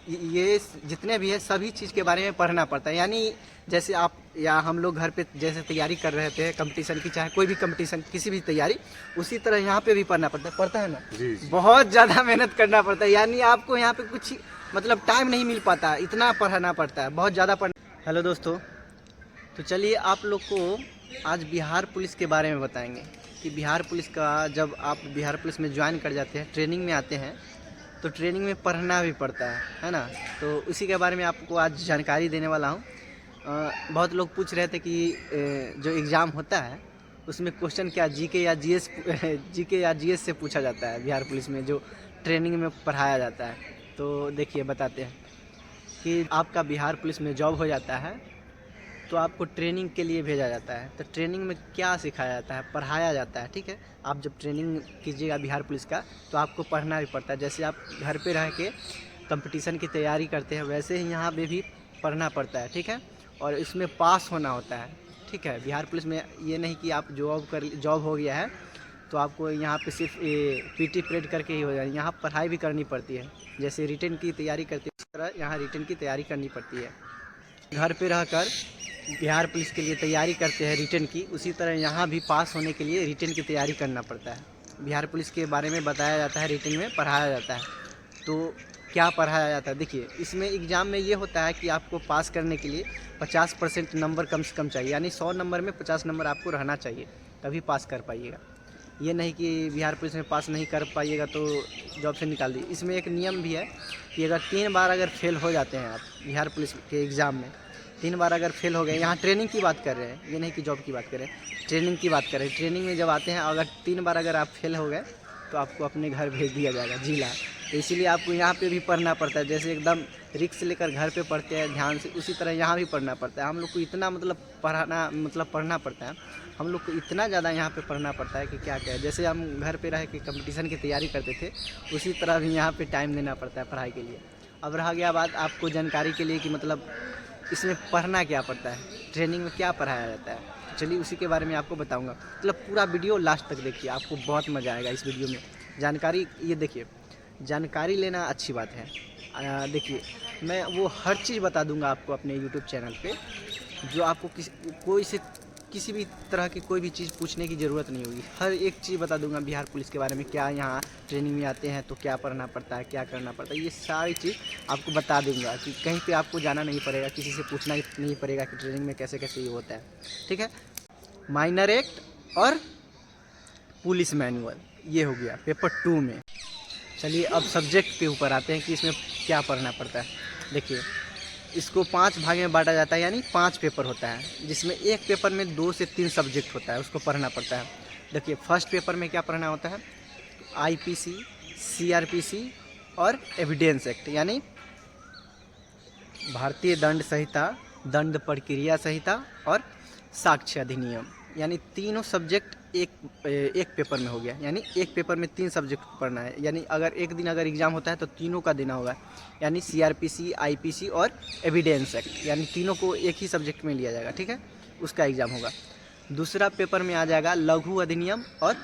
ये जितने भी है सभी चीज़ के बारे में पढ़ना पड़ता है। यानी जैसे आप या हम लोग घर पे जैसे तैयारी कर रहे थे कंपटीशन की, चाहे कोई भी कंपटीशन किसी भी तैयारी, उसी तरह यहाँ पे भी पढ़ना है ना जी। बहुत ज़्यादा मेहनत करना पड़ता है। यानी आपको यहाँ पे कुछ मतलब टाइम नहीं मिल पाता, इतना पढ़ना पड़ता है, बहुत ज़्यादा पढ़ना। हेलो दोस्तों, तो चलिए आप लोग को आज बिहार पुलिस के बारे में बताएंगे कि बिहार पुलिस का जब आप बिहार पुलिस में ज्वाइन कर जाते हैं, ट्रेनिंग में आते हैं, तो ट्रेनिंग में पढ़ना भी पड़ता है ना। तो उसी के बारे में आपको आज जानकारी देने वाला हूँ। बहुत लोग पूछ रहे थे कि जो एग्ज़ाम होता है उसमें क्वेश्चन क्या जीके या जीएस से पूछा जाता है बिहार पुलिस में, जो ट्रेनिंग में पढ़ाया जाता है। तो देखिए बताते हैं कि आपका बिहार पुलिस में जॉब हो जाता है तो आपको ट्रेनिंग के लिए भेजा जाता है। तो ट्रेनिंग में क्या सिखाया जाता है, पढ़ाया जाता है, ठीक है। आप जब ट्रेनिंग कीजिएगा बिहार पुलिस का तो आपको पढ़ना भी पड़ता है। जैसे आप घर पे रह के कंपटीशन की तैयारी करते हैं, वैसे ही यहाँ पे भी पढ़ना पड़ता है, ठीक है। और इसमें पास होना होता है, ठीक है। बिहार पुलिस में ये नहीं कि आप जॉब हो गया है तो आपको यहाँ पे सिर्फ पीटी परेड करके ही हो जाए। यहाँ पढ़ाई भी करनी पड़ती है। जैसे रिटन की तैयारी करते हैं उस तरह यहाँ रिटन की तैयारी करनी पड़ती है। घर पे रहकर बिहार पुलिस के लिए तैयारी करते हैं रिटन की, उसी तरह यहाँ भी पास होने के लिए रिटन की तैयारी करना पड़ता है। बिहार पुलिस के बारे में बताया जाता है, रिटन में पढ़ाया जाता है। तो क्या पढ़ाया जाता है, देखिए इसमें एग्ज़ाम में ये होता है कि आपको पास करने के लिए 50% नंबर कम से कम चाहिए। यानी 100 नंबर में 50 नंबर आपको रहना चाहिए, तभी पास कर पाइएगा। ये नहीं कि बिहार पुलिस में पास नहीं कर पाइएगा तो जॉब से निकाल दी। इसमें एक नियम भी है कि अगर 3 बार अगर फेल हो जाते हैं आप बिहार पुलिस के एग्ज़ाम में, 3 बार अगर फेल हो गए, यहाँ ट्रेनिंग की बात कर रहे हैं, ये नहीं कि जॉब की बात कर रहे हैं, ट्रेनिंग की बात कर रहे हैं। ट्रेनिंग में जब आते हैं अगर 3 बार अगर आप फेल हो गए तो आपको अपने घर भेज दिया जाएगा जिला। तो इसीलिए आपको यहाँ पे भी पढ़ना पड़ता है। जैसे एकदम रिक्स लेकर घर पे पढ़ते हैं ध्यान से, उसी तरह यहाँ भी पढ़ना पड़ता है। हम लोग को इतना पढ़ना पड़ता है, हम लोग को इतना ज़्यादा यहाँ पे पढ़ना पड़ता है कि क्या क्या। जैसे हम घर पे रह के कंपटीशन की तैयारी करते थे, उसी तरह भी यहाँ पे टाइम देना पड़ता है पढ़ाई के लिए। अब रह गया बात आपको जानकारी के लिए कि मतलब इसमें पढ़ना क्या पड़ता है, ट्रेनिंग में क्या पढ़ाया जाता है। चलिए उसी के बारे में आपको बताऊंगा। मतलब पूरा वीडियो लास्ट तक देखिए, आपको बहुत मज़ा आएगा इस वीडियो में। जानकारी ये देखिए, जानकारी लेना अच्छी बात है। देखिए मैं वो हर चीज़ बता दूंगा आपको अपने यूट्यूब चैनल पे, जो आपको किसी भी तरह की कोई भी चीज़ पूछने की ज़रूरत नहीं होगी। हर एक चीज़ बता दूंगा बिहार पुलिस के बारे में, क्या यहाँ ट्रेनिंग में आते हैं तो क्या पढ़ना पड़ता है, क्या करना पड़ता है, ये सारी चीज़ आपको बता दूंगा कि कहीं पे आपको जाना नहीं पड़ेगा, किसी से पूछना नहीं पड़ेगा कि ट्रेनिंग में कैसे कैसे ये होता है, ठीक है। माइनर एक्ट और पुलिस मैनुअल ये हो गया पेपर 2 में। चलिए अब सब्जेक्ट के ऊपर आते हैं कि इसमें क्या पढ़ना पड़ता है। देखिए इसको 5 भाग में बांटा जाता है, यानी 5 पेपर होता है, जिसमें एक पेपर में 2 से 3 सब्जेक्ट होता है, उसको पढ़ना पड़ता है। देखिए फर्स्ट पेपर में क्या पढ़ना होता है, आईपीसी, सीआरपीसी और एविडेंस एक्ट, यानी भारतीय दंड संहिता, दंड प्रक्रिया संहिता और साक्ष्य अधिनियम, यानी तीनों सब्जेक्ट एक पेपर में हो गया। यानी एक पेपर में 3 सब्जेक्ट पढ़ना है। यानी अगर एक दिन अगर एग्ज़ाम होता है तो तीनों का देना होगा, यानी सीआरपीसी, आईपीसी और एविडेंस एक्ट, यानी तीनों को एक ही सब्जेक्ट में लिया जाएगा, ठीक है। उसका एग्ज़ाम होगा। दूसरा पेपर में आ जाएगा लघु अधिनियम और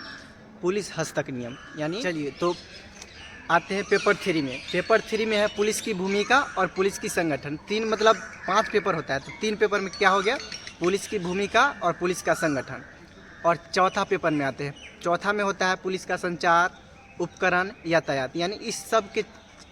पुलिस हस्तक नियम। यानी चलिए तो आते हैं पेपर 3 में। पेपर 3 में है पुलिस की भूमिका और पुलिस की संगठन। 3 मतलब 5 पेपर होता है, तो 3 पेपर में क्या हो गया, पुलिस की भूमिका और पुलिस का संगठन। और चौथा पेपर में आते हैं, चौथा में होता है पुलिस का संचार, उपकरण, यातायात। यानी इस सब के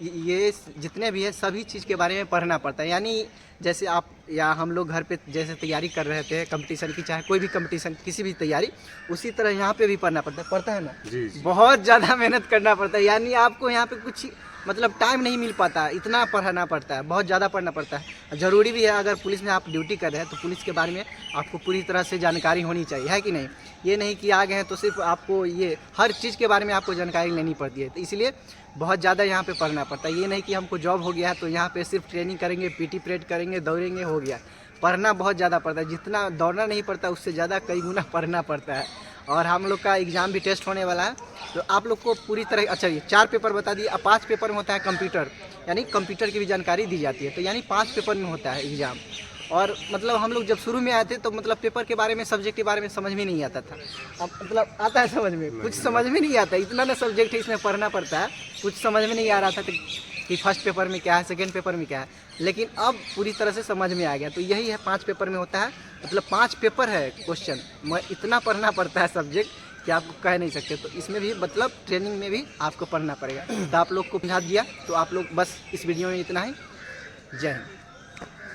ये जितने भी है सभी चीज़ के बारे में पढ़ना पड़ता है। यानी जैसे आप या हम लोग घर पे जैसे तैयारी कर रहे थे कंपटीशन की, चाहे कोई भी कंपटीशन किसी भी तैयारी, उसी तरह यहाँ पे भी पढ़ता है ना जी। बहुत ज़्यादा मेहनत करना पड़ता है। यानी आपको यहाँ पे कुछ मतलब टाइम नहीं मिल पाता, इतना पढ़ना पड़ता है, बहुत ज़्यादा पढ़ना पड़ता है। ज़रूरी भी है, अगर पुलिस में आप ड्यूटी कर रहे हैं तो पुलिस के बारे में आपको पूरी तरह से जानकारी होनी चाहिए, है कि नहीं। ये नहीं कि आ गए हैं तो सिर्फ आपको ये हर चीज़ के बारे में आपको जानकारी लेनी पड़ती है। तो इसलिए बहुत ज़्यादा यहाँ पे पढ़ना पड़ता है। ये नहीं कि हमको जॉब हो गया है तो यहाँ पे सिर्फ ट्रेनिंग करेंगे, पीटी परेड करेंगे, दौड़ेंगे, हो गया। पढ़ना बहुत ज़्यादा पड़ता है। जितना दौड़ना नहीं पड़ता उससे ज़्यादा कई गुना पढ़ना पड़ता है। और हम लोग का एग्ज़ाम भी टेस्ट होने वाला है, तो आप लोग को पूरी तरह अच्छा ये 4 पेपर बता दिए। अब 5 पेपर में होता है कंप्यूटर, यानी कंप्यूटर की भी जानकारी दी जाती है। तो यानी 5 पेपर में होता है एग्ज़ाम। और मतलब हम लोग जब शुरू में आए थे तो मतलब पेपर के बारे में, सब्जेक्ट के बारे में समझ में नहीं आता था। अब मतलब आता है समझ में, कुछ समझ में नहीं आता, इतना ना सब्जेक्ट है, इसमें पढ़ना पड़ता है, कुछ समझ में नहीं आ रहा था। तो कि फर्स्ट पेपर में क्या है, सेकंड पेपर में क्या है, लेकिन अब पूरी तरह से समझ में आ गया। तो यही है 5 पेपर में होता है, मतलब 5 पेपर है क्वेश्चन, मैं इतना पढ़ना पड़ता है सब्जेक्ट कि आपको कह नहीं सकते। तो इसमें भी मतलब ट्रेनिंग में भी आपको पढ़ना पड़ेगा। तो आप लोग को समझा दिया, तो आप लोग बस इस वीडियो में इतना ही। जय हिंद।